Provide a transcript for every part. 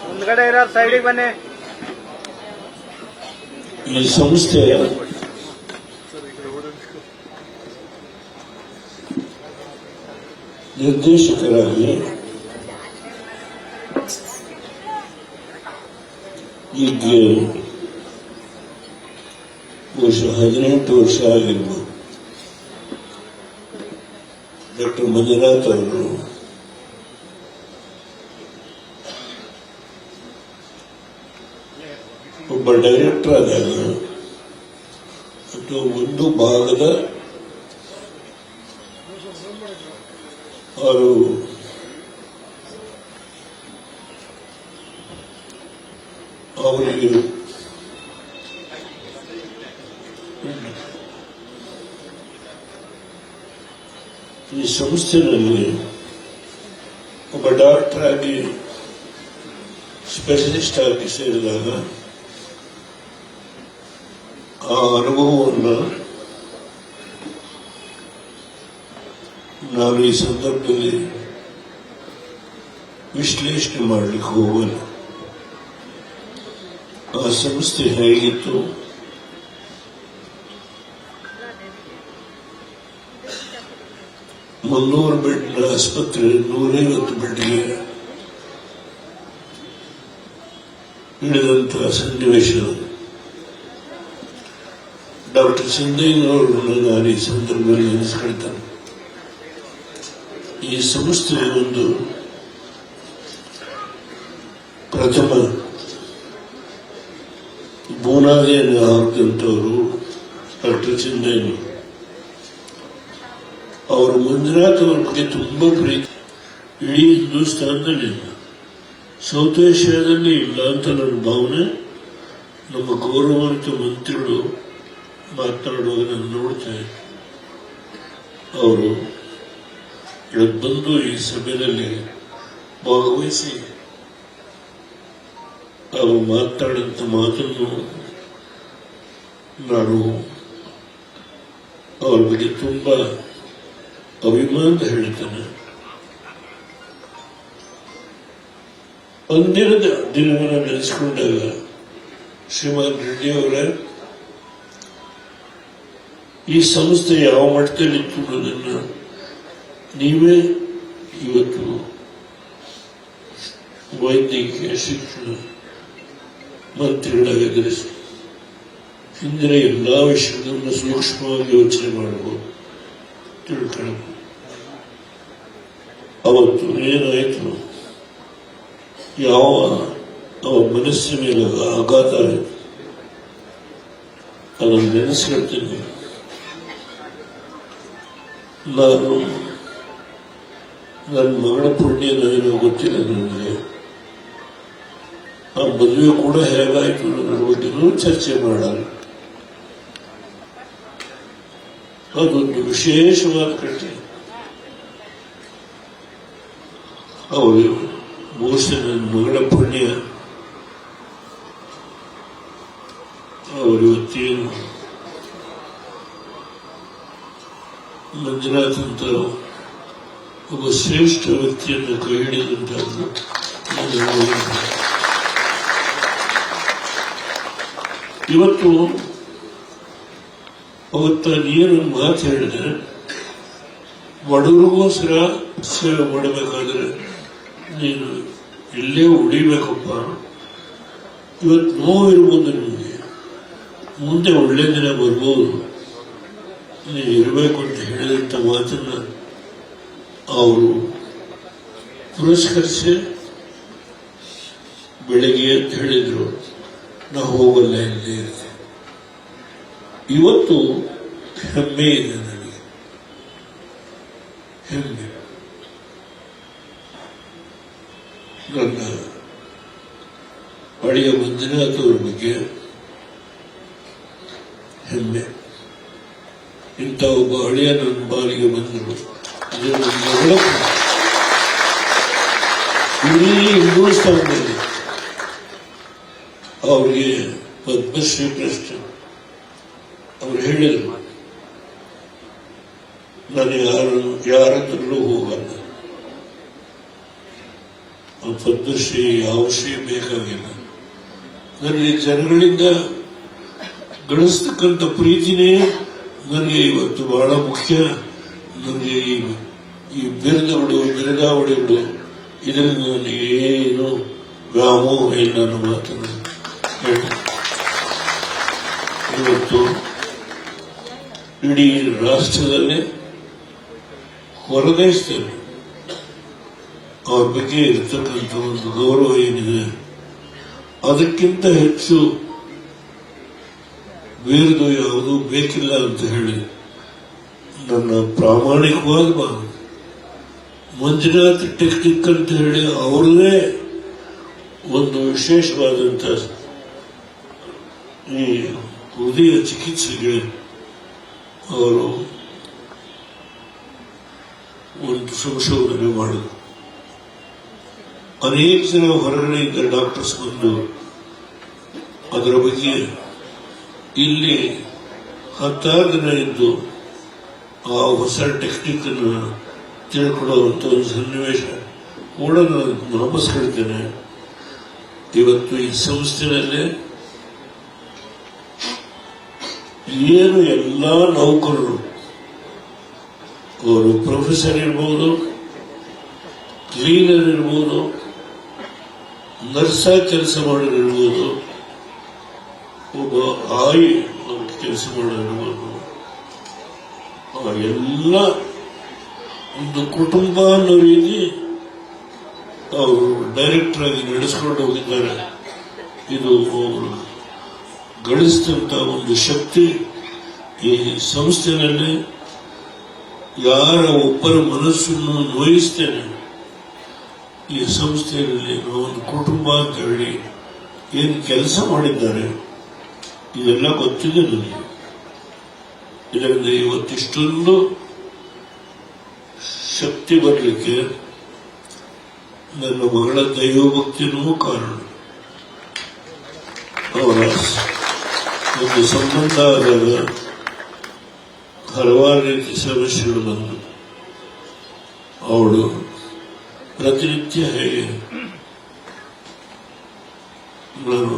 ಮುಂದ್ಗಡೆ ಇರೋ ಸೈಡಿಗೆ ಬನ್ನಿ. ಈ ಸಂಸ್ಥೆಯ ನಿರ್ದೇಶಕರಾಗಿ ಈಗ ಬಹುಶಃ 18 ವರ್ಷ ಆಗಿರ್ಬೋದು. ಡಾಕ್ಟರ್ ಮಂಜುನಾಥ್ ಅವರು ಒಬ್ಬ ಡೈರೆಕ್ಟರ್ ಆದಾಗ ಅಥವಾ ಒಂದು ಭಾಗದ ಅವರು ಅವರಿಗೆ ಈ ಸಂಸ್ಥೆಯಲ್ಲಿ ಒಬ್ಬ ಡಾಕ್ಟರ್ ಆಗಿ ಸ್ಪೆಷಲಿಸ್ಟ್ ಆಗಿ ಸೇರಿದಾಗ ಆ ಅನುಭವವನ್ನು ನಾನು ಈ ಸಂದರ್ಭದಲ್ಲಿ ವಿಶ್ಲೇಷಣೆ ಮಾಡಲಿಕ್ಕೆ ಹೋಗಲ್ಲ. ಆ ಸಂಸ್ಥೆ ಹೇಗಿತ್ತು, ಮುನ್ನೂರು ಬೆಡ್ನ ಆಸ್ಪತ್ರೆ 150 ಬೆಡ್ಗೆ ಇಳಿದಂತಹ ಸನ್ನಿವೇಶ. ಡಾಕ್ಟರ್ ಸಿಂಧಯ್ಯನವರನ್ನು ನಾನು ಈ ಸಂದರ್ಭದಲ್ಲಿ ನೆನೆಸ್ಕೊಳ್ತೇನೆ. ಈ ಸಂಸ್ಥೆ ಒಂದು ಪ್ರಥಮ ಬುನಾದಿಯನ್ನು ಹಾಕಿದಂಥವರು ಡಾಕ್ಟರ್ ಸಿಂಧಯ್ಯನವರು. ಅವರು ಮಂಜುನಾಥ್ ಅವರ ಬಗ್ಗೆ ತುಂಬಾ ಪ್ರೀತಿ. ಇಡೀ ಹಿಂದೂಸ್ತಾನದಲ್ಲಿ ಇಲ್ಲ, ಸೌತ್ ಏಷ್ಯಾದಲ್ಲಿ ಇಲ್ಲ ಅಂತ ನನ್ನ ಭಾವನೆ. ನಮ್ಮ ಗೌರವಾನ್ವಿತ ಮಂತ್ರಿಗಳು ಮಾತನಾಡುವಾಗ ನಾನು ನೋಡ್ತೇನೆ. ಅವರು ಬಂದು ಈ ಸಭೆಯಲ್ಲಿ ಭಾಗವಹಿಸಿ ಅವರು ಮಾತನಾಡಿದಂಥ ಮಾತನ್ನು ನಾನು ಅವರ ಬಗ್ಗೆ ತುಂಬಾ ಅಭಿಮಾನ ಹೇಳ್ತೇನೆ. ಅಂದಿರದ ದಿನವನ್ನು ನೆನೆಸಿಕೊಂಡಾಗ ಶ್ರೀಮಾನ್ ರೆಡ್ಡಿ ಅವರ ಈ ಸಂಸ್ಥೆ ಯಾವ ಮಟ್ಟದಲ್ಲಿತ್ತು ಅನ್ನೋದನ್ನು ನೀವೇ ಇವತ್ತು ವೈದ್ಯಕೀಯ ಶಿಕ್ಷಣ ಮಂತ್ರಿಗಳಾಗಿ ಎದುರಿಸಿ ಹಿಂದಿನ ಎಲ್ಲಾ ವಿಷಯಗಳನ್ನು ಸೂಕ್ಷ್ಮವಾಗಿ ಯೋಚನೆ ಮಾಡಬಹುದು, ತಿಳ್ಕೊಳ್ಳಬಹುದು. ಅವತ್ತು ಏನಾಯಿತು, ಯಾವ ಅವರ ಮನಸ್ಸಿನ ಮೇಲೆ ಆಘಾತ ಆಯಿತು, ಅದನ್ನು ನೆನೆಸ್ಕೊಳ್ತೀನಿ. ನಾನು ನನ್ನ ಮಗಳ ಪುಣ್ಯನೇನೋ ಗೊತ್ತಿಲ್ಲ ನನಗೆ. ಆ ಮದುವೆ ಕೂಡ ಹೇಗಾಯಿತು ಅನ್ನೋದ್ರ ಬಗ್ಗೆನೂ ಚರ್ಚೆ ಮಾಡಲ್ಲ. ಅದೊಂದು ವಿಶೇಷವಾದ ಕಟ್ಟೆ. ಅವರು ಬಹುಶಃ ನನ್ನ ಮಗಳ ಪುಣ್ಯ ಅವರಿವತ್ತೇನು ಮಂಜುನಾಥ್ ಅಂತ ಒಬ್ಬ ಶ್ರೇಷ್ಠ ವ್ಯಕ್ತಿಯನ್ನು ಕೈ ಹಿಡಿದಂತಹದ್ದು. ಇವತ್ತು ಅವತ್ತ ನೀರು ಮಾತು ಹೇಳಿದ್ರೆ ಬಡವರಿಗೋಸ್ಕರ ಸೇವೆ ಮಾಡಬೇಕಾದ್ರೆ ನೀನು ಇಲ್ಲೇ ಉಳಿಬೇಕಪ್ಪ. ಇವತ್ತು ನೋವಿರ್ಬೋದು ನಿಮಗೆ, ಮುಂದೆ ಒಳ್ಳೆ ದಿನ ಬರ್ಬೋದು, ನೀನು ಇರಬೇಕು ಅಂತ ಹೇಳಿದಂಥ ಮಾತನ್ನ ಅವರು ಪುರಸ್ಕರಿಸಿ ಬೆಳಗ್ಗೆ ಅಂತ ಹೇಳಿದ್ರು. ನಾವು ಹೋಗಲ್ಲ, ಇಲ್ಲೇ ಇರ್ತೇವೆ. ಇವತ್ತು ಹೆಮ್ಮೆ ಇದೆ ನನಗೆ, ಹೆಮ್ಮೆ. ನನ್ನ ಅಳಿಯ ಮಂಜುನಾಥ್ ಅವರ ಬಗ್ಗೆ ಹೆಮ್ಮೆ. ಇಂಥ ಒಬ್ಬ ಅಳಿಯ ನನ್ನ ಬಾರಿಗೆ ಬಂದರು. ಇಡೀ ಹಿಂದೂಸ್ತಾನದಲ್ಲಿ ಅವರಿಗೆ ಪದ್ಮಶ್ರೀ ಪ್ರಶ್ನೆ. ಅವರು ಹೇಳಿದರು, ನಾನು ಯಾರತ್ರಲ್ಲೂ ಹೋಗಲ್ಲ, ಪದ್ಮಶ್ರೀ ಯಾವ ಶ್ರೀ ಬೇಕಾಗಿಲ್ಲ. ನನಗೆ ಜನಗಳಿಂದ ಗಳಿಸ್ತಕ್ಕಂಥ ಪ್ರೀತಿನೇ ನನಗೆ ಇವತ್ತು ಬಹಳ ಮುಖ್ಯ. ನನಗೆ ಈ ಬಿರುದಾವಳಿಗಳು ಇದರಿಂದ ನನಗೆ ಏನು ವ್ಯಾಮೋಹ ಇಲ್ಲ ಅನ್ನೋ ಮಾತನ್ನು ಹೇಳಿ ಇವತ್ತು ಇಡೀ ರಾಷ್ಟ್ರದಲ್ಲೇ ಹೊರದೇಶದಲ್ಲಿ ಅವ್ರ ಬಗ್ಗೆ ಇರತಕ್ಕಂಥ ಒಂದು ಗೌರವ ಏನಿದೆ ಅದಕ್ಕಿಂತ ಹೆಚ್ಚು ಬೇರೆದು ಯಾವುದೂ ಬೇಕಿಲ್ಲ ಅಂತ ಹೇಳಿ ನನ್ನ ಪ್ರಾಮಾಣಿಕವಾದ ಭಾವನೆ. ಮಂಜುನಾಥ್ ಟೆಕ್ನಿಕ್ ಅಂತ ಹೇಳಿ ಅವ್ರದೇ ಒಂದು ವಿಶೇಷವಾದಂಥ ಈ ಹೃದಯ ಚಿಕಿತ್ಸೆಗೆ ಅವರು ಒಂದು ಸಂಶೋಧನೆ ಮಾಡಿದ್ರು. ಅನೇಕ ಜನ ಹೊರಗಡೆಯಿಂದ ಡಾಕ್ಟರ್ಸ್ ಬಂದು ಅದರ ಬಗ್ಗೆ ಇಲ್ಲಿ 10 ದಿನ ಇದ್ದು ಆ ಹೊಸ ಟೆಕ್ನಿಕ್ ಅನ್ನು ತಿಳ್ಕೊಳ್ಳುವಂತ ಒಂದು ಸನ್ನಿವೇಶ ಕೂಡ ನಾನು ವಾಪಸ್ ಹೇಳ್ತೇನೆ. ಇವತ್ತು ಈ ಸಂಸ್ಥೆಯಲ್ಲಿ ಏನು ಎಲ್ಲ ನೌಕರರು, ಅವರು ಪ್ರೊಫೆಸರ್ ಇರ್ಬೋದು, ಕ್ಲೀನರ್ ಇರ್ಬೋದು, ನರ್ಸ ಕೆಲಸ ಮಾಡೋರಿರ್ಬೋದು, ಒಬ್ಬ ಆಯಿ ಕೆಲಸ ಮಾಡೋರಿರ್ಬೋದು, ಎಲ್ಲ ಒಂದು ಕುಟುಂಬ ಅನ್ನೋ ರೀತಿ ಅವರು ಡೈರೆಕ್ಟರ್ ಆಗಿ ನಡೆಸ್ಕೊಂಡು ಹೋಗಿದ್ದಾರೆ. ಇದು ಅವರು ಗಳಿಸಿದಂತ ಒಂದು ಶಕ್ತಿ ಈ ಸಂಸ್ಥೆಯಲ್ಲಿ ಯಾರ ಒಬ್ಬರ ಮನಸ್ಸನ್ನು ನೋಯಿಸ್ತೇನೆ. ಈ ಸಂಸ್ಥೆಯಲ್ಲಿ ಒಂದು ಕುಟುಂಬ ಅಂತ ಹೇಳಿ ಏನು ಕೆಲಸ ಮಾಡಿದ್ದಾರೆ ಇದೆಲ್ಲ ಗೊತ್ತಿದೆ ನನಗೆ. ಇದರಿಂದ ಇವತ್ತಿಷ್ಟೊಂದು ಶಕ್ತಿ ಬರಲಿಕ್ಕೆ ನನ್ನ ಮಗಳ ದೈವಭಕ್ತಿನೂ ಕಾರಣ. ಅವರ ಒಂದು ಸಂಬಂಧ ಆದಾಗ ಹಲವಾರು ರೀತಿ ಸಮಸ್ಯೆಗಳು ಬಂದು ಅವಳು ಪ್ರತಿನಿತ್ಯ ಹೇಗೆ ನಾನು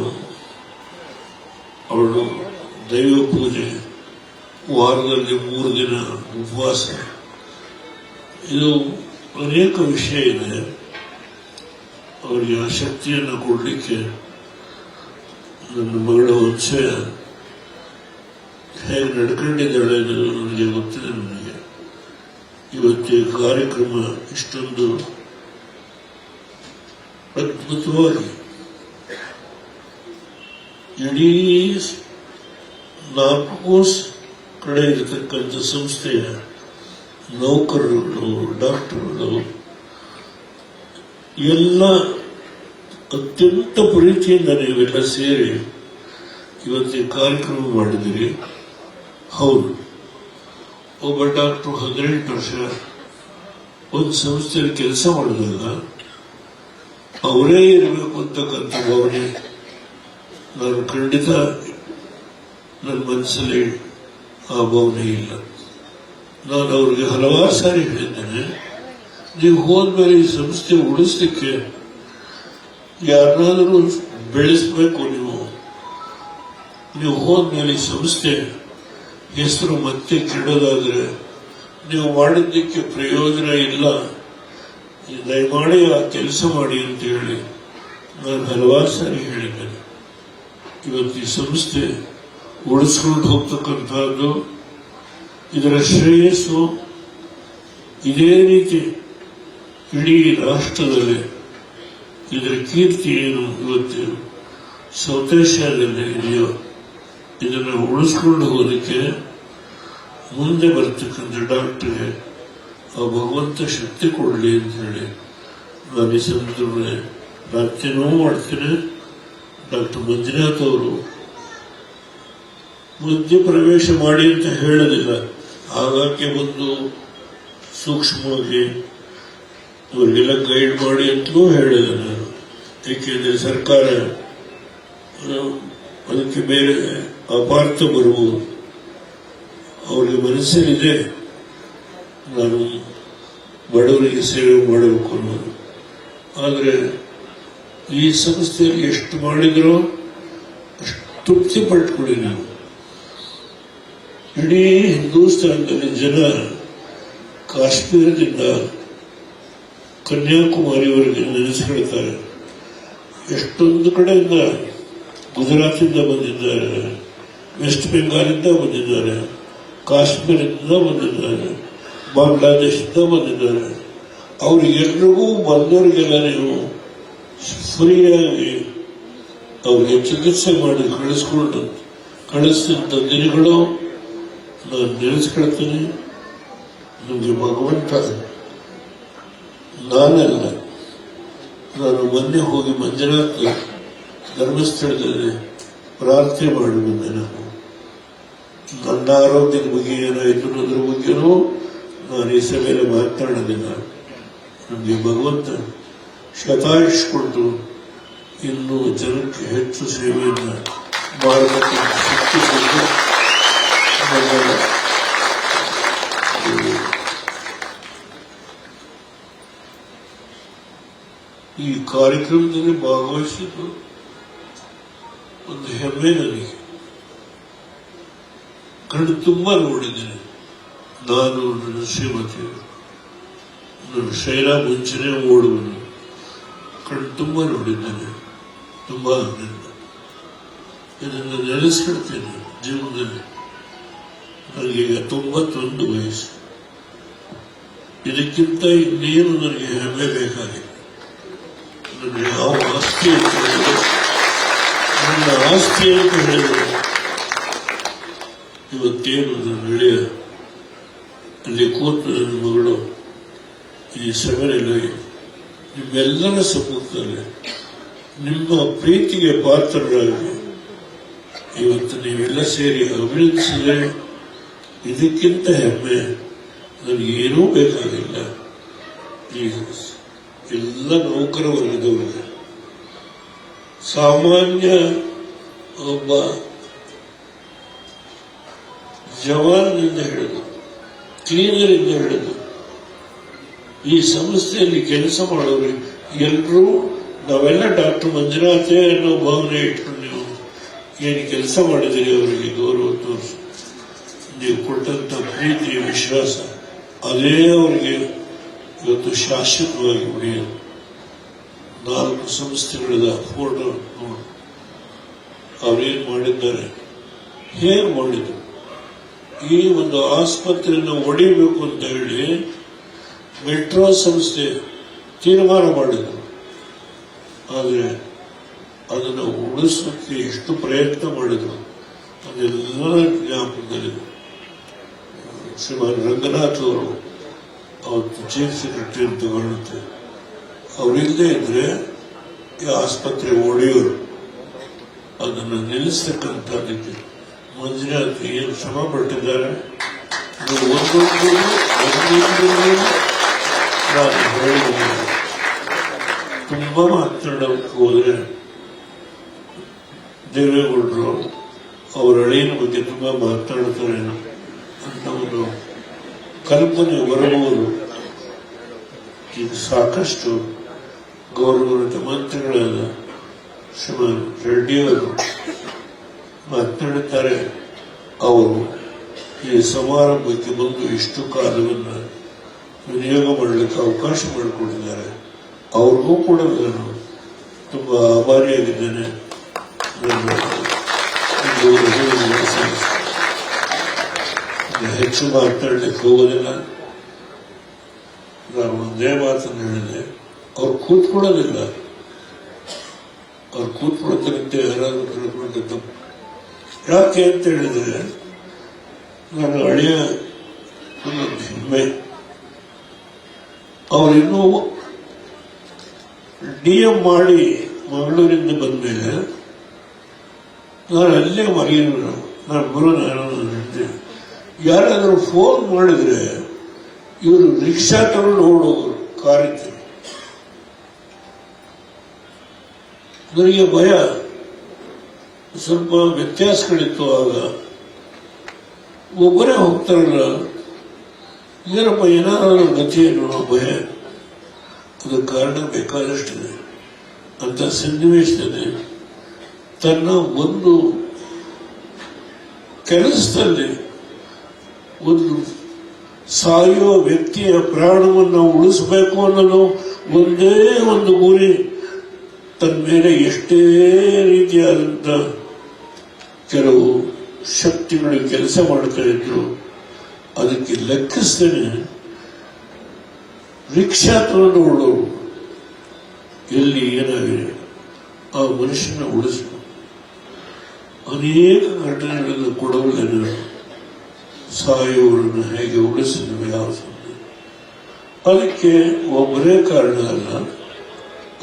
ಅವಳು ದೈವ ಪೂಜೆ, ವಾರದಲ್ಲಿ 3 ದಿನ ಉಪವಾಸ, ಇದು ಅನೇಕ ವಿಷಯ ಇದೆ. ಅವರಿಗೆ ಆ ಶಕ್ತಿಯನ್ನು ಕೊಡಲಿಕ್ಕೆ ನನ್ನ ಮಗಳ ಉತ್ಸವ ಹೇಗೆ ನಡ್ಕೊಂಡಿದ್ದಾಳೆ ಅನ್ನೋದು ನನಗೆ ಗೊತ್ತಿದೆ. ನನಗೆ ಇವತ್ತು ಕಾರ್ಯಕ್ರಮ ಇಷ್ಟೊಂದು ಅದ್ಭುತವಾಗಿ ಇಡೀ 4 ಕಡೆ ಇರತಕ್ಕಂಥ ಸಂಸ್ಥೆಯ ನೌಕರರುಗಳು, ಡಾಕ್ಟರ್ಗಳು ಎಲ್ಲ ಅತ್ಯಂತ ಪ್ರೀತಿಯಿಂದ ನೀವೆಲ್ಲ ಸೇರಿ ಇವತ್ತಿನ ಕಾರ್ಯಕ್ರಮ ಮಾಡಿದಿರಿ. ಹೌದು, ಒಬ್ಬ ಡಾಕ್ಟರ್ 18 ವರ್ಷ ಒಂದು ಸಂಸ್ಥೆಯಲ್ಲಿ ಕೆಲಸ ಮಾಡಿದಾಗ ಅವರೇ ಇರಬೇಕು ಅಂತಕ್ಕಂಥ ಭಾವನೆ ನಾನು ಖಂಡಿತ ನನ್ನ ಮನಸ್ಸಲ್ಲಿ ಆ ಭಾವನೆ ಇಲ್ಲ. ನಾನು ಅವ್ರಿಗೆ ಹಲವಾರು ಸಾರಿ ಹೇಳಿದ್ದೇನೆ, ನೀವು ಹೋದ್ಮೇಲೆ ಈ ಸಂಸ್ಥೆ ಉಳಿಸ್ಲಿಕ್ಕೆ ಯಾರನ್ನಾದರೂ ಬೆಳೆಸಬೇಕು. ನೀವು ಹೋದ್ಮೇಲೆ ಈ ಸಂಸ್ಥೆ ಹೆಸರು ಮತ್ತೆ ಕೆಡೋದಾದ್ರೆ ನೀವು ಮಾಡಿದ್ದಕ್ಕೆ ಪ್ರಯೋಜನ ಇಲ್ಲ. ದಯಮಾಡಿ ಆ ಕೆಲಸ ಮಾಡಿ ಅಂತ ಹೇಳಿ ನಾನು ಹಲವಾರು ಸಾರಿ ಹೇಳಿದ್ದೇನೆ. ಇವತ್ತು ಈ ಸಂಸ್ಥೆ ಉಳಿಸ್ಕೊಂಡು ಹೋಗ್ತಕ್ಕಂಥದ್ದು, ಇದರ ಶ್ರೇಯಸ್ಸು ಇದೇ ರೀತಿ ಇಡೀ ರಾಷ್ಟ್ರದಲ್ಲಿ ಇದರ ಕೀರ್ತಿ ಏನು ಇವತ್ತು ಸೌತ್ ಏಷ್ಯಾದಲ್ಲಿ ಇದೆಯೋ ಇದನ್ನು ಉಳಿಸ್ಕೊಂಡು ಹೋಗೋದಕ್ಕೆ ಮುಂದೆ ಬರ್ತಕ್ಕಂಥ ಡಾಕ್ಟರ್ಗೆ ಆ ಭಗವಂತ ಶಕ್ತಿ ಕೊಡಲಿ ಅಂತ ಹೇಳಿ ನಾನು ಈ ಸಂದರ್ಭದಲ್ಲಿ ಪ್ರಾರ್ಥನೆಯೂ ಮಾಡ್ತೇನೆ. ಡಾಕ್ಟರ್ ಮಂಜುನಾಥ್ ಅವರು ಮಧ್ಯಪ್ರವೇಶ ಮಾಡಿ ಅಂತ ಹೇಳೋದಿಲ್ಲ, ಆಗಾಗ್ಗೆ ಒಂದು ಸೂಕ್ಷ್ಮವಾಗಿ ಅವರಿಗೆಲ್ಲ ಗೈಡ್ ಮಾಡಿ ಅಂತಲೂ ಹೇಳಿದೆ ನಾನು. ಏಕೆಂದರೆ ಸರ್ಕಾರ ಅದಕ್ಕೆ ಬೇರೆ ಅಪಾರ್ಥ ಬರುವುದು. ಅವರಿಗೆ ಮನಸ್ಸಲ್ಲಿದೆ ನಾನು ಬಡವರಿಗೆ ಸೇವೆ ಮಾಡಬೇಕು ಅನ್ನೋದು. ಆದರೆ ಈ ಸಂಸ್ಥೆಯಲ್ಲಿ ಎಷ್ಟು ಮಾಡಿದ್ರೋ ಅಷ್ಟು ತೃಪ್ತಿ ಪಡ್ಕೊಳ್ಳಿ ನೀವು. ಇಡೀ ಹಿಂದೂಸ್ತಾನದಲ್ಲಿ ಜನ ಕಾಶ್ಮೀರದಿಂದ ಕನ್ಯಾಕುಮಾರಿವರೆಗೆ ನೆನೆಸಿಕೊಳ್ತಾರೆ. ಎಷ್ಟೊಂದು ಕಡೆಯಿಂದ ಗುಜರಾತಿಂದ ಬಂದಿದ್ದಾರೆ, ವೆಸ್ಟ್ ಬೆಂಗಾಲಿಂದ ಬಂದಿದ್ದಾರೆ, ಕಾಶ್ಮೀರದಿಂದ ಬಂದಿದ್ದಾರೆ, ಬಾಂಗ್ಲಾದೇಶದಿಂದ ಬಂದಿದ್ದಾರೆ. ಅವರಿಗೆಲ್ಲರಿಗೂ ಬಂದವರಿಗೆಲ್ಲ ನೀವು ಫ್ರೀಯಾಗಿ ಅವರಿಗೆ ಚಿಕಿತ್ಸೆ ಮಾಡಿ ಕಳಿಸಿದ ದಿನಗಳು ನಾನು ನೆನೆಸ್ಕೊಳ್ತೀನಿ. ನಿಮಗೆ ಭಗವಂತ ನಾನಲ್ಲ, ನಾನು ಮೊನ್ನೆ ಹೋಗಿ ಮಂಜುನಾಥ ಧರ್ಮಸ್ಥಳದಲ್ಲಿ ಪ್ರಾರ್ಥನೆ ಮಾಡಿ ಬಂದೆ. ನನ್ನ ಆರೋಗ್ಯದ ಬಗ್ಗೆ ಏನಾಯಿತು ಅನ್ನೋದ್ರ ಬಗ್ಗೆನೂ ನಾನು ಈ ಸಭೆಯಲ್ಲಿ ಮಾತನಾಡೋದಿಲ್ಲ. ನಮಗೆ ಭಗವಂತ ಶತಾಯುಷ್ ಕೊಟ್ಟು ಇನ್ನೂ ಜನಕ್ಕೆ ಹೆಚ್ಚು ಸೇವೆಯನ್ನು ಮಾಡಬೇಕು ಶಕ್ತಿ ಕೊಟ್ಟು ಈ ಕಾರ್ಯಕ್ರಮದಲ್ಲಿ ಭಾಗವಹಿಸಿದ್ದು ಒಂದು ಹೆಮ್ಮೆ ನನಗೆ. ಕಣ್ಣು ತುಂಬ ನೋಡಿದ್ದೇನೆ. ನಾನು ನನ್ನ ಶ್ರೀಮತಿಯರು, ನನ್ನ ಶೈಲ ಮುಂಚೆನೆ ಓಡುವನು, ಕಣ್ಣು ತುಂಬ ನೋಡಿದ್ದೇನೆ. ತುಂಬ ಆನಂದ. ಇದನ್ನು ನೆನೆಸ್ಕೊಳ್ತೇನೆ ಜೀವನದಲ್ಲಿ. ನನಗೀಗ 91 ವಯಸ್ಸು. ಇದಕ್ಕಿಂತ ಇನ್ನೇನು ನನಗೆ ಹೆಮ್ಮೆ ಬೇಕಾಗಿದೆ. ನನಗೆ ಯಾವ ಆಸ್ತಿ ಅಂತ ಹೇಳಿದ್ರೆ, ನನ್ನ ಆಸ್ತಿ ಅಂತ ಹೇಳಿದ್ರೆ ಇವತ್ತೇನು ನನ್ನ ಗೆಳೆಯ ಅಲ್ಲಿ ಕೂತು ನನ್ನ ಮಗಳು ಈ ಸಭೆಯಲ್ಲಿ ನಿಮ್ಮೆಲ್ಲರ ಸಮ್ಮುಖದಲ್ಲಿ ನಿಮ್ಮ ಪ್ರೀತಿಗೆ ಪಾತ್ರರಾಗಿ ಇವತ್ತು ನೀವೆಲ್ಲ ಸೇರಿ ಅಭಿನಂದಿಸಿದರೆ ಇದಕ್ಕಿಂತ ಹೆಮ್ಮೆ ನನಗೇನೂ ಬೇಕಾಗಿಲ್ಲ. ಈ ಎಲ್ಲ ನೌಕರ ವರ್ಗದವರಿಗೆ, ಸಾಮಾನ್ಯ ಒಬ್ಬ ಜವಾನ್ನಿಂದ ಹಿಡಿದು ಕ್ಲೀನರಿಂದ ಹಿಡಿದು ಈ ಸಂಸ್ಥೆಯಲ್ಲಿ ಕೆಲಸ ಮಾಡೋರು ಎಲ್ಲರೂ ನಾವೆಲ್ಲ ಡಾಕ್ಟರ್ ಮಂಜುನಾಥೇ ಅನ್ನೋ ಭಾವನೆ ಇಟ್ಕೊಂಡು ನೀವು ಏನು ಕೆಲಸ ಮಾಡಿದಿರಿ ಅವರಿಗೆ ಗೌರವ ತೋರಿಸಿ ನೀವು ಕೊಟ್ಟಂತ ಪ್ರೀತಿ ವಿಶ್ವಾಸ ಅದೇ ಅವರಿಗೆ ಇವತ್ತು ಶಾಶ್ವತವಾಗಿ ಉಳಿಯೋದು. 4 ಸಂಸ್ಥೆಗಳದ ಫೋಟೋ ನೋಡಿ ಅವರೇನು ಮಾಡಿದ್ದಾರೆ, ಹೇಗೆ ಮಾಡಿದ್ರು. ಈ ಒಂದು ಆಸ್ಪತ್ರೆಯನ್ನು ಒಡಿಬೇಕು ಅಂತ ಹೇಳಿ ಮೆಟ್ರೋ ಸಂಸ್ಥೆ ತೀರ್ಮಾನ ಮಾಡಿದ್ರು. ಆದರೆ ಅದನ್ನು ಉಳಿಸೋಕ್ಕೆ ಎಷ್ಟು ಪ್ರಯತ್ನ ಮಾಡಿದ್ರು ಅದೆಲ್ಲ ಜ್ಞಾಪಕದಲ್ಲಿದೆ. ಶ್ರೀಮಾನ್ ರಂಗನಾಥ್ ಅವರು ಅವತ್ತು ಚೀಫ್ ಸೆಕ್ರೆಟರಿ ಅಂತ ತಗೊಳ್ಳುತ್ತೆ. ಅವರಿಲ್ಲದೆ ಇದ್ರೆ ಈ ಆಸ್ಪತ್ರೆ ಒಡೆಯೋರು. ಅದನ್ನು ನಿಲ್ಲಿಸ್ತಕ್ಕಂಥದ್ದಕ್ಕೆ ಮಂಜುನಾಥ್ ಏನು ಶ್ರಮ ಪಟ್ಟಿದ್ದಾರೆ. ಒಂದೊಂದು ನಾನು ಹೇಳಿದ್ದೇನೆ. ತುಂಬಾ ಮಾತನಾಡೋಕೆ ಹೋದ್ರೆ ದೇವೇಗೌಡರು ಅವರ ಅಳಿಯನ ಬಗ್ಗೆ ತುಂಬಾ ಮಾತನಾಡ್ತಾರೆ ಅಂತ ಒಂದು ಕಲ್ಪನೆ ಬರಬಹುದು. ಈಗ ಸಾಕಷ್ಟು ಗೌರವಾನ್ವಿತ ಮಂತ್ರಿಗಳಾದ ಶ್ರೀಮಾನ್ ರೆಡ್ಡಿಯವರು ಮಾತನಾಡುತ್ತಾರೆ. ಅವರು ಈ ಸಮಾರಂಭಕ್ಕೆ ಬಂದು ಇಷ್ಟು ಕಾಲವನ್ನು ವಿನಿಯೋಗ ಮಾಡಲಿಕ್ಕೆ ಅವಕಾಶ ಮಾಡಿಕೊಟ್ಟಿದ್ದಾರೆ. ಅವ್ರಿಗೂ ಕೂಡ ನಾನು ತುಂಬಾ ಆಭಾರಿಯಾಗಿದ್ದೇನೆ. ಹೆಚ್ಚು ಮಾತನಾಡಲಿಕ್ಕೆ ಹೋಗೋದಿಲ್ಲ. ನಾನು ಒಂದೇ ಮಾತನ್ನು ಹೇಳಿದೆ, ಅವ್ರು ಕೂತ್ಕೊಳ್ಳೋದಿಲ್ಲ. ಅವ್ರು ಕೂತ್ಕೊಳ್ಳೋದಕ್ಕೆ ಯಾರಾದ್ರೂ ತಿಳ್ಕೊಂಡ್ರೆ ತಪ್ಪು. ಯಾಕೆ ಅಂತ ಹೇಳಿದ್ರೆ ನಾನು ಹಳೆಯ ಒಂದು ಹೆಮ್ಮೆ. ಅವರಿನ್ನೂ DM ಮಾಡಿ ಮಂಗಳೂರಿಂದ ಬಂದ ಮೇಲೆ ನಾನು ಅಲ್ಲೇ ಮರೆಯೋರು. ನಾನು ಬರೋಣ ಹೇಳಿದೆ, ಯಾರಾದರೂ ಫೋನ್ ಮಾಡಿದ್ರೆ ಇವರು ರಿಕ್ಷಾ ತಗೊಂಡು ಓಡೋರು ಕಾರಿತ್ತು. ನನಗೆ ಭಯ, ಸ್ವಲ್ಪ ವ್ಯತ್ಯಾಸಗಳಿತ್ತು. ಆಗ ಒಬ್ಬರೇ ಹೋಗ್ತಾರಲ್ಲ, ಏನಪ್ಪ ಏನಾದರೂ ಗತಿ ಅನ್ನೋ ಭಯ. ಅದು ಕಾರಣ ಬೇಕಾದಷ್ಟಿದೆ. ಅಂತ ಸನ್ನಿವೇಶದಲ್ಲಿ ತನ್ನ ಒಂದು ಕೆಲಸದಲ್ಲಿ ಒಂದು ಸಾಯುವ ವ್ಯಕ್ತಿಯ ಪ್ರಾಣವನ್ನು ಉಳಿಸಬೇಕು ಅನ್ನೋದು ಒಂದೇ ಒಂದು ಗುರಿ ತನ್ನ ಮೇಲೆ ಎಷ್ಟೇ ರೀತಿಯಾದಂಥ ಕೆಲವು ಶಕ್ತಿಗಳು ಕೆಲಸ ಮಾಡ್ತಾ ಇದ್ರು ಅದಕ್ಕೆ ಲೆಕ್ಕಿಸ್ತೇನೆ ರಿಕ್ಷಾ ತಗೊಂಡು ಉಳ್ಳೋರು ಎಲ್ಲಿ ಏನಾಗಿದೆ ಆ ಮನುಷ್ಯನ ಉಳಿಸಲು ಅನೇಕ ಘಟನೆಗಳನ್ನು ಕೊಡಬಲ್ಲ ಸಾಯುವವರನ್ನು ಹೇಗೆ ಉಳಿಸಿದ್ವಿ ಯಾವ ಅದಕ್ಕೆ ಒಬ್ಬರೇ ಕಾರಣ ಅಲ್ಲ,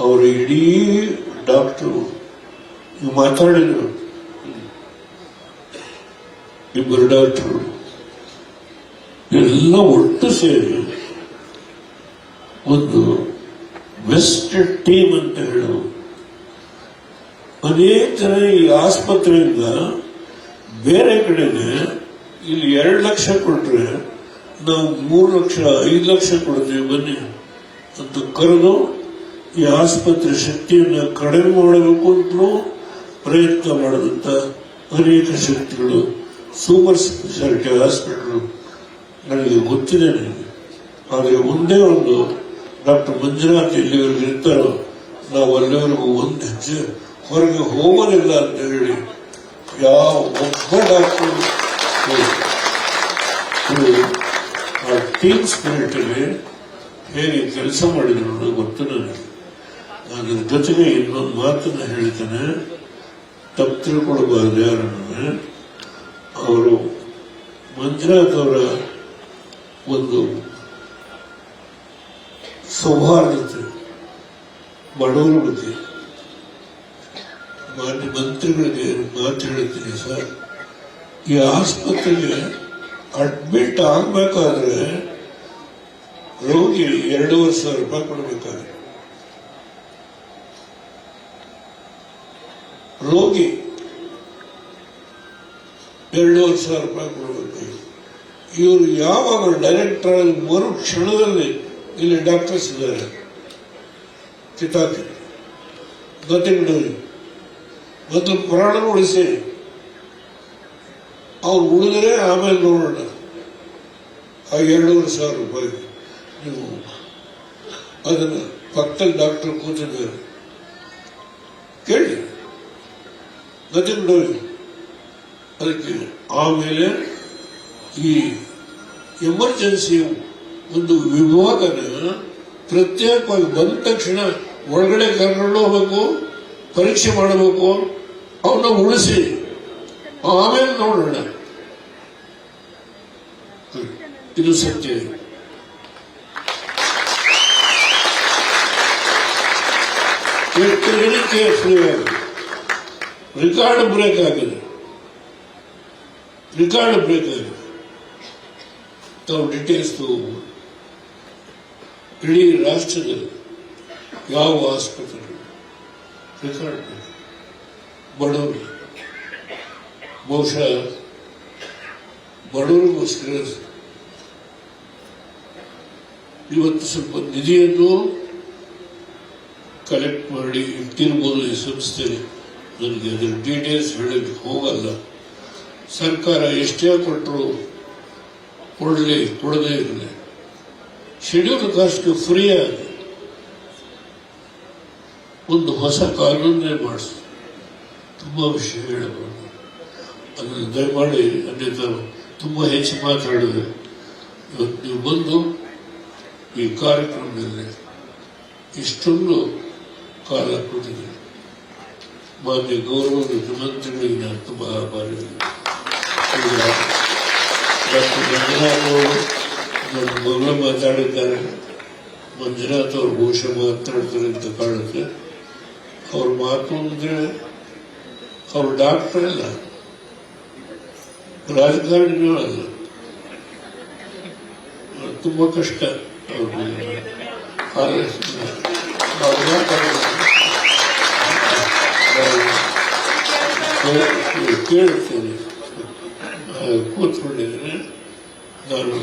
ಅವರ ಇಡೀ ಡಾಕ್ಟರು ಮಾತಾಡಿದ್ರು. ಇಬ್ಬರು ಡಾಕ್ಟರು ಎಲ್ಲ ಒಟ್ಟು ಸೇರಿ ಒಂದು ಬೆಸ್ಟ್ ಟೀಮ್ ಅಂತ ಹೇಳು. ಅನೇಕ ಜನ ಈ ಆಸ್ಪತ್ರೆಯಿಂದ ಬೇರೆ ಕಡೆಗೆ ಇಲ್ಲಿ 2 ಲಕ್ಷ ಕೊಟ್ರೆ ನಾವು 3 ಲಕ್ಷ 5 ಲಕ್ಷ ಕೊಡ್ತೀವಿ ಬನ್ನಿ ಅಂತ ಕರೆದು ಈ ಆಸ್ಪತ್ರೆ ಶಕ್ತಿಯನ್ನು ಕಡಿಮೆ ಮಾಡಬೇಕು ಅಂತಲೂ ಪ್ರಯತ್ನ ಮಾಡಿದಂತ ಅನೇಕ ಶಕ್ತಿಗಳು ಸೂಪರ್ ಸ್ಪೆಷಾಲಿಟಿ ಹಾಸ್ಪಿಟಲ್ ನನಗೆ ಗೊತ್ತಿದೆ ನನಗೆ. ಆದರೆ ಒಂದೇ ಒಂದು ಡಾಕ್ಟರ್ ಮಂಜುನಾಥ್ ಎಲ್ಲಿವರೆಗೂ ಇರ್ತಾರೋ ನಾವು ಅಲ್ಲಿವರೆಗೂ ಒಂದು ಹೆಜ್ಜೆ ಹೊರಗೆ ಹೋಗೋದಿಲ್ಲ ಅಂತ ಹೇಳಿ ಯಾವ ಒಬ್ಬ ಡಾಕ್ಟರ್ ಆ ಟೀಮ್ ಸ್ಪಿರಿಟ್ ಅಲ್ಲಿ ಹೇಗೆ ಕೆಲಸ ಮಾಡಿದ್ರು ಅನ್ನೋದು ಗೊತ್ತು ನನಗೆ. ಅದ್ರ ಜೊತೆಗೆ ಇನ್ನೊಂದು ಮಾತನ್ನ ಹೇಳ್ತೇನೆ, ತಪ್ಪು ತಿಳ್ಕೊಳ್ಬಾರ್ದು ಯಾರನ್ನ. ಅವರು ಮಂಜುನಾಥ್ ಅವರ ಒಂದು ಸೌಹಾರ್ದತೆ ಬಡವರ ಬಗ್ಗೆ ಮಾನ್ಯ ಮಂತ್ರಿಗಳಿಗೆ ಮಾತು ಹೇಳ್ತೀನಿ ಸರ್, ಈ ಆಸ್ಪತ್ರೆಗೆ ಅಡ್ಮಿಟ್ ಆಗಬೇಕಾದ್ರೆ ರೋಗಿ 2,500 ರೂಪಾಯಿ ಕೊಡಬೇಕಾದ್ರೆ ರೋಗಿ 2,500 ರೂಪಾಯಿ ಕೊಡಬೇಕಾಗಿ ಇವರು ಯಾವಾಗ ಡೈರೆಕ್ಟರ್ ಆಗಿ ಮರು ಕ್ಷಣದಲ್ಲಿ ಇಲ್ಲಿ ಡಾಕ್ಟರ್ಸ್ ಇದ್ದಾರೆ ಕಿತಾಕಿ ಗೊತ್ತಿದ್ದು ಮೊದಲು ಪ್ರಾಣ ಉಳಿಸಿ ಅವ್ರು ಉಳಿದರೆ ಆಮೇಲೆ ನೋಡೋಣ. ಆ 2,500 ರೂಪಾಯಿ ನೀವು ಅದನ್ನ ಪಕ್ಕದಲ್ಲಿ ಡಾಕ್ಟರ್ ಕೂತಿದ್ದಾರೆ ಕೇಳಿ ಗೊತ್ತಿದ್ದು. ಅದಕ್ಕೆ ಆಮೇಲೆ ಈ ಎಮರ್ಜೆನ್ಸಿ ಒಂದು ವಿಭಾಗನ ಪ್ರತ್ಯೇಕವಾಗಿ ಬಂದ ತಕ್ಷಣ ಒಳಗಡೆ ಕರ್ಕೊಂಡು ಹೋಗ್ಬೇಕು, ಪರೀಕ್ಷೆ ಮಾಡಬೇಕು, ಅವನ್ನ ಉಳಿಸಿ ಆಮೇಲೆ ನೋಡೋಣ. ಇದು ಸತ್ಯ. ಎಷ್ಟು ಜನಕ್ಕೆ ಫ್ರೀ ಆಗಿದೆ, ರೆಕಾರ್ಡ್ ಬ್ರೇಕ್ ಆಗಿದೆ. ತಾವು ಡೀಟೇಲ್ಸ್ ತಗೋಬಹುದು. ಇಡೀ ರಾಷ್ಟ್ರದಲ್ಲಿ ಯಾವ ಆಸ್ಪತ್ರೆ ರೆಕಾರ್ಡ್ ಬಡವರು, ಬಹುಶಃ ಬಡವರಿಗೋಸ್ಕರ ಇವತ್ತು ಸ್ವಲ್ಪ ನಿಧಿಯನ್ನು ಕಲೆಕ್ಟ್ ಮಾಡಿ ಇಟ್ಟಿರ್ಬೋದು ಈ ಸಂಸ್ಥೆಯಲ್ಲಿ. ನನಗೆ ಅದರ ಡೀಟೇಲ್ಸ್ ಹೇಳಲಿಕ್ಕೆ ಹೋಗಲ್ಲ. ಸರ್ಕಾರ ಎಷ್ಟೇ ಕೊಟ್ಟರು ಕೊಡದೇ ಇರಲಿ, ಶೆಡ್ಯೂಲ್ ಕಾಸ್ಟ್ಗೆ ಫ್ರೀ ಆಗಿ ಒಂದು ಹೊಸ ಕಾನೂನೇ ಮಾಡಿಸಿ. ತುಂಬಾ ವಿಷಯ ಹೇಳಬಹುದು, ಅದನ್ನು ದಯಮಾಡಿ ಅನ್ಯತಾ ತುಂಬಾ ಹೆಚ್ಚು ಮಾತಾಡಿದ್ರೆ ಇವತ್ತು ನೀವು ಬಂದು ಈ ಕಾರ್ಯಕ್ರಮದಲ್ಲಿ ಇಷ್ಟೊಂದು ಕಾಲ ಕೊಟ್ಟಿದ್ದೀರಿ. ಮಾನ್ಯ ಗೌರವ ಮುಖ್ಯಮಂತ್ರಿಗಳಿಗೆ ನಾನು ತುಂಬಾ ಆಭಾರಿ. ಡಾಕ್ಟರ್ ಮಂಜುನಾಥ್ ಅವರು ನನ್ನ ಮಗಳು ಮಾತಾಡಿದ್ದಾರೆ. ಮಂಜುನಾಥ್ ಅವರು ಬಹುಶಃ ಮಾತಾಡ್ತಾರೆ ಅಂತ ಕಾಣುತ್ತೆ. ಅವ್ರ ಮಾತು ಅಂದ್ರೆ ಅವ್ರು ಡಾಕ್ಟರ್ ಅಲ್ಲ, ರಾಜಕಾರಣಿನೂ ಅಲ್ಲ. ತುಂಬಾ ಕಷ್ಟ ಕೇಳುತ್ತೇನೆ. ಕೂತ್ಕೊಂಡಿದ್ರೆ ನಾನು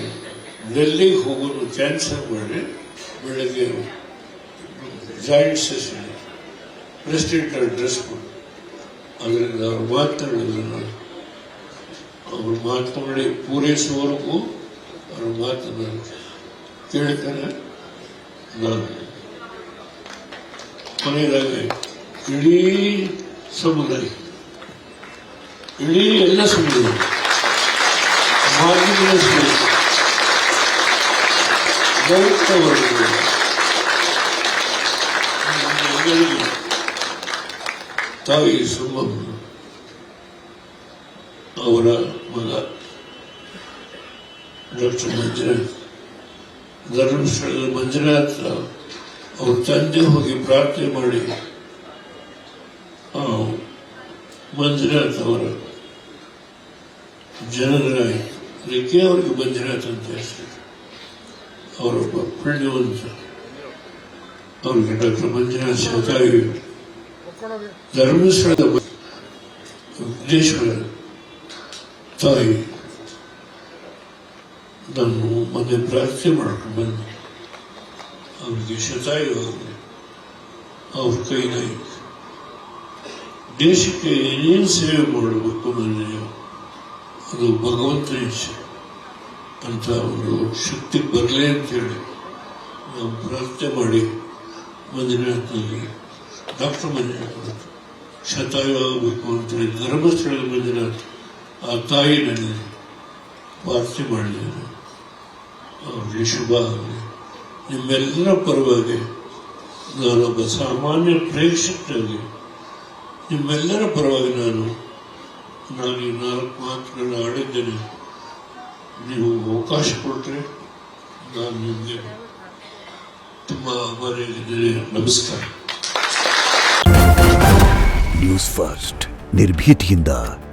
ಡೆಲ್ಲಿಗೆ ಹೋಗೋದು ಕ್ಯಾನ್ಸಲ್ ಮಾಡಿ ಬೆಳಗ್ಗೆ ಜಾಯಿಂಟ್ ಸೆಷನ್ ಪ್ರೆಸಿಡೆಂಟ್ ಅಡ್ರೆಸ್ ಕೊಟ್ಟು ಅದರಿಂದ ಅವ್ರು ಮಾತನಾಡಿದ್ರು. ನಾನು ಅವ್ರು ಮಾತನಾಡಿ ಪೂರೈಸುವವರೆಗೂ ಅವ್ರ ಮಾತನ್ನು ಕೇಳ್ತಾರೆ. ನಾನು ಕೊನೆಯದಾಗಿ ಇಡೀ ಸಮುದಾಯ, ಇಡೀ ಎಲ್ಲ ಸಮುದಾಯ, ಮಾಧ್ಯಮದ ಸಮುದಾಯ, ದಲಿತ ವರ್ಗಗಳು, ತಾಯಿ ಸುಮ್ಮಮ್ಮ ಅವರ ಮಗ ಡಾಕ್ಟರ್ ಮಂಜುನಾಥ್, ಧರ್ಮಸ್ಥಳದ ಮಂಜುನಾಥ್ ಅವ್ರ ತಂದೆ ಹೋಗಿ ಪ್ರಾರ್ಥನೆ ಮಾಡಿ ಮಂಜುನಾಥ್ ಅವರ ಜನರಾಯಿತು. ಅದಕ್ಕೆ ಅವರಿಗೆ ಮಂಜುನಾಥ್ ಅಂತ ಹೆಸರು. ಅವರೊಬ್ಬ ಪುಣ್ಯವಂತ. ಅವರಿಗೆ ಡಾಕ್ಟರ್ ಮಂಜುನಾಥ್ ಶತಾಯು ಧರ್ಮಸ್ಥಳದ ವಿಘ್ನೇಶ್ವರ ತಾಯಿ ನಾನು ಮೊನ್ನೆ ಪ್ರಾರ್ಥನೆ ಮಾಡ್ಕೊಂಡು ಬಂದು ಅವರಿಗೆ ಶತಾಯು ಆಗಲಿ, ಅವ್ರ ಕೈನಾಯಿ ದೇಶಕ್ಕೆ ಏನೇನು ಸೇವೆ ಮಾಡಬೇಕು ಅನ್ನೋದು ಅದು ಭಗವಂತನ ಇಚ್ಛೆ ಅಂತ ಒಂದು ಶಕ್ತಿ ಬರಲಿ ಅಂತೇಳಿ ನಾವು ಪ್ರಾರ್ಥನೆ ಮಾಡಿ ಮಂಜುನಾಥ್ನಲ್ಲಿ ಡಾಕ್ಟರ್ ಮಂಜುನಾಥ್ ಶತಾಯು ಆಗಬೇಕು ಅಂತೇಳಿ ಧರ್ಮಸ್ಥಳದ ಮಂಜುನಾಥ್ ಆ ತಾಯಿನಲ್ಲಿ ಪ್ರಾರ್ಥನೆ ಮಾಡಿದ್ದೇನೆ. ಅವರಿಗೆ ಶುಭ ಆಗಲಿ. ನಿಮ್ಮೆಲ್ಲರ ಪರವಾಗಿ ನಾನೊಬ್ಬ ಸಾಮಾನ್ಯ ಪ್ರೇಕ್ಷಕನಾಗಿ ನಿಮ್ಮೆಲ್ಲರ ಪರವಾಗಿ ನಾನು ಈ 4 ಮಾತುಗಳನ್ನು ಆಡಿದ್ದೇನೆ. ನೀವು ಅವಕಾಶ ಕೊಟ್ಟರೆ ನಾನು ನಿಮಗೆ ತುಂಬ ಆಭಾರಿಯಾಗಿದ್ದೇನೆ. ನಮಸ್ಕಾರ. ನ್ಯೂಸ್ ಫಸ್ಟ್ ನಿರ್ಭೀತಿಯಿಂದ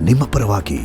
ನಿಮ್ಮ ಪರವಾಗಿ.